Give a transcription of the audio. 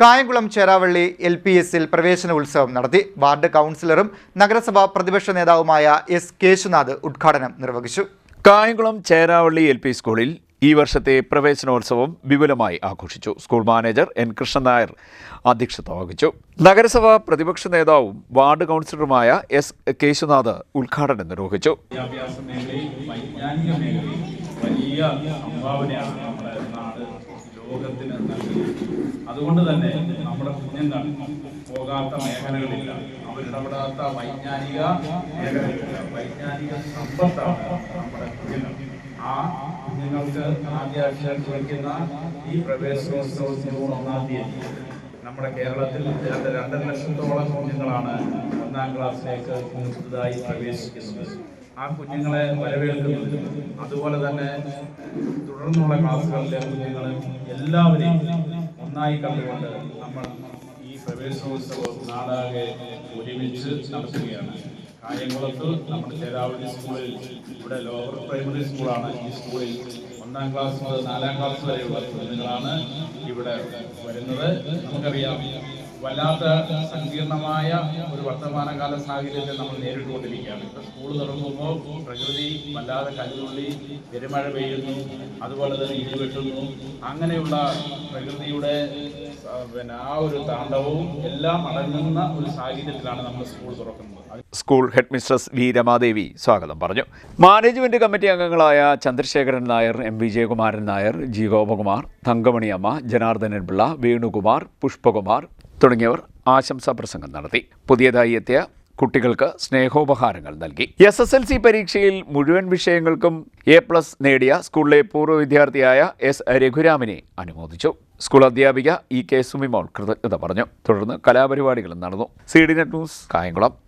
കായംകുളം ചേരാവള്ളി LPSൽ പ്രവേശന ഉത്സവം നടത്തി. വാർഡ് കൗൺസിലറും നഗരസഭാ പ്രതിപക്ഷ നേതാവുമായ എസ് കേശുനാഥ് ഉദ്ഘാടനം നിർവഹിച്ചു. കായംകുളം ചേരാവള്ളി LP സ്കൂളിൽ ഈ വർഷത്തെ പ്രവേശനോത്സവം വിപുലമായി ആഘോഷിച്ചു. School manager N Krishnan Nair അധ്യക്ഷത വഹിച്ചു. നഗരസഭാ പ്രതിപക്ഷ നേതാവും വാർഡ് കൗൺസിലറുമായ എസ് കേശുനാഥ് ഉദ്ഘാടനം നിർവഹിച്ചു. വലിയ സംഭാവനയാണ് നമ്മുടെ നാട് ലോകത്തിന് നൽകുന്നത്. അതുകൊണ്ട് തന്നെ നമ്മുടെ കുഞ്ഞുങ്ങൾ പോകാത്ത മേഖലകളില്ല, അവരിടപെടാത്ത വൈജ്ഞാനിക മേഖലകളില്ല, വൈജ്ഞാനിക സമ്പത്താണ് നമ്മുടെ കുഞ്ഞുങ്ങൾ. ആ കുഞ്ഞുങ്ങൾക്ക് ആദ്യാക്ഷരം കുറിക്കുന്ന ഈ പ്രവേശനോത്സവം ജൂൺ 1-ാം തീയതി നമ്മുടെ കേരളത്തിൽ 2.5 ലക്ഷത്തോളം കുഞ്ഞുങ്ങളാണ് 1-ാം ക്ലാസ്സിലേക്ക് പുതുതായി പ്രവേശിക്കുന്നത്. ആ കുഞ്ഞുങ്ങളെ വരവേൽക്കുന്നത്, അതുപോലെ തന്നെ തുടർന്നുള്ള ക്ലാസ്സുകളിലെ കുഞ്ഞുങ്ങളെ എല്ലാവരെയും ഒന്നായി കണ്ടുകൊണ്ട് നമ്മൾ ഈ പ്രവേശനോത്സവം നാടാകെ ഒരുമിച്ച് നടത്തുകയാണ്. കായംകുളത്ത് നമ്മുടെ ചേരാവള്ളി സ്കൂളിൽ, ഇവിടെ ലോവർ പ്രൈമറി സ്കൂളാണ്. ഈ സ്കൂളിൽ 1-ാം ക്ലാസ് മുതൽ 4-ാം ക്ലാസ് വരെയുള്ള കുഞ്ഞുങ്ങളാണ് ഇവിടെ വരുന്നത്. നമുക്കറിയാം, വല്ലാത്ത സങ്കീർണമായ ഒരു വർത്തമാനകാല സാഹചര്യത്തെ നമ്മൾ നേരിട്ടുകൊണ്ടിരിക്കുകയാണ്. ഇപ്പോൾ സ്കൂൾ തുറക്കുമ്പോൾ പ്രകൃതി വല്ലാതെ കല്ലുള്ളി, പെരുമഴ പെയ്യുന്നു, അതുപോലെ തന്നെ ഇടിവെട്ടുന്നു. അങ്ങനെയുള്ള പ്രകൃതിയുടെ ആ ഒരു താണ്ഡവവും എല്ലാം അടങ്ങുന്ന ഒരു സാഹചര്യത്തിലാണ് നമ്മൾ സ്കൂൾ തുറക്കുന്നത്. School head mistress V Ramadevi സ്വാഗതം പറഞ്ഞു. മാനേജ്മെന്റ് കമ്മിറ്റി അംഗങ്ങളായ ചന്ദ്രശേഖരൻ നായർ, M വിജയകുമാരൻ നായർ, G ഗോപകുമാർ, തങ്കമണിയമ്മ, ജനാർദ്ദനൻ പിള്ള, വേണുകുമാർ, പുഷ്പകുമാർ തുടങ്ങിയവർ ആശംസാ പ്രസംഗം നടത്തി. പുതിയതായി എത്തിയ കുട്ടികൾക്ക് സ്നേഹോപഹാരങ്ങൾ നൽകി. SSLC പരീക്ഷയിൽ മുഴുവൻ വിഷയങ്ങൾക്കും A+ നേടിയ സ്കൂളിലെ പൂർവ്വ വിദ്യാർത്ഥിയായ S രഘുരാമിനെ അനുമോദിച്ചു. സ്കൂൾ അധ്യാപിക E K സുമിമോൾ കൃതജ്ഞത പറഞ്ഞു. തുടർന്ന് കലാപരിപാടികളും നടന്നു. CDNet news, Kayamkulam.